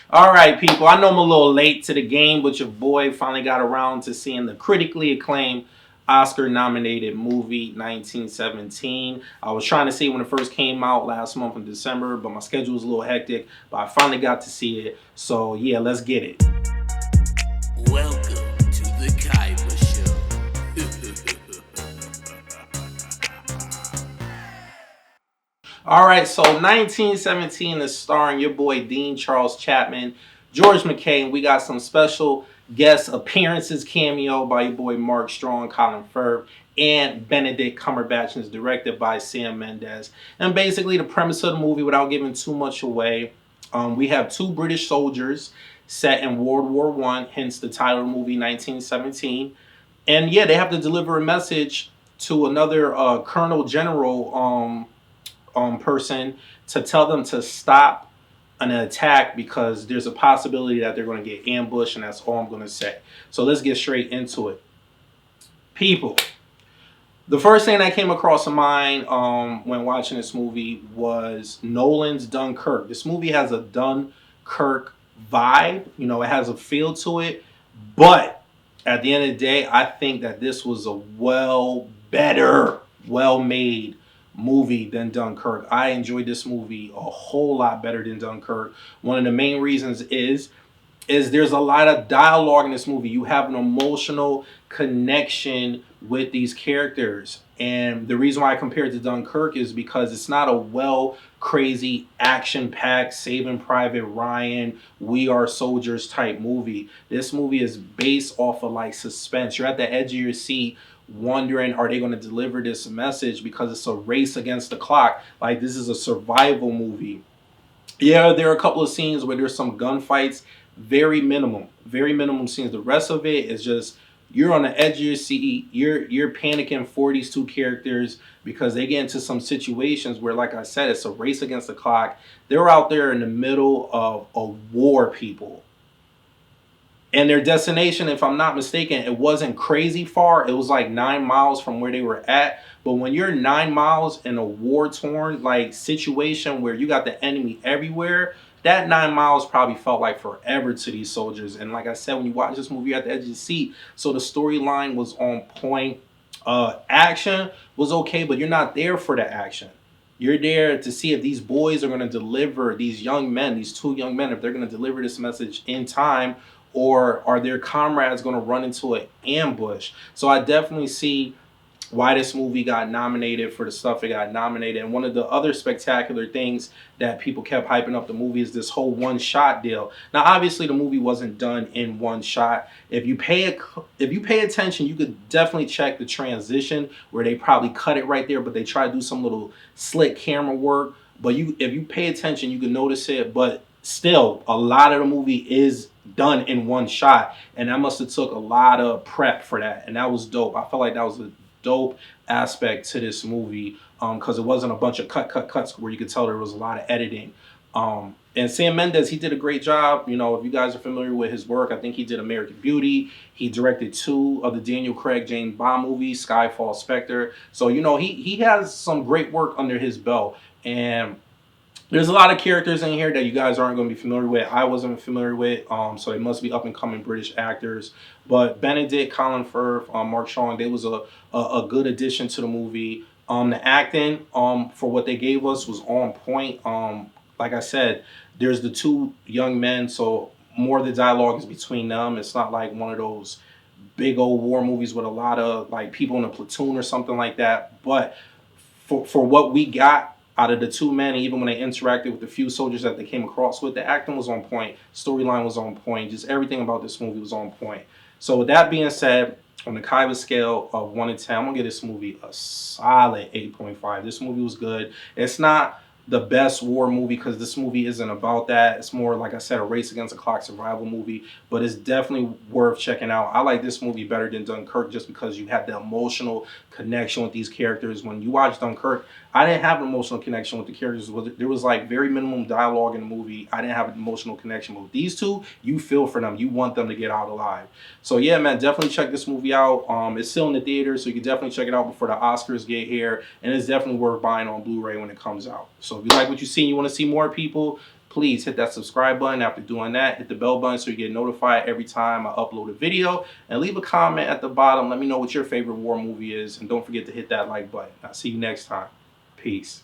All right, people. I know I'm a little late to the game, but your boy finally got around to seeing the critically acclaimed Oscar-nominated movie 1917. I was trying to see it when it first came out last month in December, but my schedule was a little hectic. But I finally got to see it. So yeah, let's get it. Welcome to the Kaiba All right, so 1917 is starring your boy Dean Charles Chapman, George McKay. We got some special guest appearances cameo by your boy Mark Strong, Colin Firth, and Benedict Cumberbatch, and is directed by Sam Mendes. And basically, the premise of the movie, without giving too much away, we have two British soldiers set in World War One, hence the title of the movie 1917. And yeah, they have to deliver a message to another Colonel General person to tell them to stop an attack because there's a possibility that they're going to get ambushed, and that's all I'm going to say. So let's get straight into it. People, the first thing that came across my mind when watching this movie was Nolan's Dunkirk. This movie has a Dunkirk vibe. You know, it has a feel to it. But at the end of the day, I think that this was a well made movie than Dunkirk. I enjoyed this movie a whole lot better than Dunkirk. One of the main reasons is there's a lot of dialogue in this movie. You have an emotional connection with these characters. And the reason why I compare it to Dunkirk is because it's not a crazy, action-packed, Saving Private Ryan, We Are Soldiers type movie. This movie is based off of like suspense. You're at the edge of your seat wondering, are they going to deliver this message, because it's a race against the clock. Like, this is a survival movie. Yeah, there are a couple of scenes where there's some gunfights. Very minimum scenes. The rest of it is just you're on the edge of your seat. You're panicking for these two characters because they get into some situations where, like I said, it's a race against the clock. They're out there in the middle of a war, people. And their destination, if I'm not mistaken, it wasn't crazy far. It was like 9 miles from where they were at. But when you're 9 miles in a war-torn like situation where you got the enemy everywhere, that 9 miles probably felt like forever to these soldiers. And like I said, when you watch this movie, you're at the edge of the seat. So the storyline was on point. Action was okay, but you're not there for the action. You're there to see if these boys are going to deliver, these young men, these two young men, if they're going to deliver this message in time, or are their comrades going to run into an ambush. So I definitely see why this movie got nominated for the stuff it got nominated. And one of the other spectacular things that people kept hyping up the movie is this whole one shot deal. Now, obviously, the movie wasn't done in one shot. If you pay attention, you could definitely check the transition where they probably cut it right there, but they try to do some little slick camera work. But if you pay attention, you can notice it. But still, a lot of the movie is done in one shot, and that must have took a lot of prep for that, and that was dope. I felt like that was a dope aspect to this movie, because it wasn't a bunch of cuts where you could tell there was a lot of editing. And Sam Mendes, he did a great job. You know, if you guys are familiar with his work, I think he did American Beauty. He directed 2 of the Daniel Craig James Bond movies, Skyfall, Spectre. So, you know, he has some great work under his belt. And there's a lot of characters in here that you guys aren't going to be familiar with. I wasn't familiar with, so they must be up and coming British actors. But Benedict, Colin Firth, Mark Strong, they was a good addition to the movie. The acting, for what they gave us, was on point. Like I said, there's the two young men, so more of the dialogue is between them. It's not like one of those big old war movies with a lot of like people in a platoon or something like that. But for what we got out of the two men, even when they interacted with the few soldiers that they came across with, the acting was on point, storyline was on point, just everything about this movie was on point. So with that being said, on the Kaiba scale of 1 to 10, I'm gonna give this movie a solid 8.5. This movie was good. It's not the best war movie because this movie isn't about that. It's more, like I said, a race against the clock survival movie, but it's definitely worth checking out. I like this movie better than Dunkirk just because you had the emotional connection with these characters. When you watch Dunkirk, I didn't have an emotional connection with the characters. There was like very minimum dialogue in the movie. I didn't have an emotional connection. But with these two, you feel for them. You want them to get out alive. So yeah, man, definitely check this movie out. It's still in the theater, so you can definitely check it out before the Oscars get here. And it's definitely worth buying on Blu-ray when it comes out. So if you like what you see and you want to see more, people, please hit that subscribe button. After doing that, hit the bell button so you get notified every time I upload a video. And leave a comment at the bottom. Let me know what your favorite war movie is. And don't forget to hit that like button. I'll see you next time. Peace.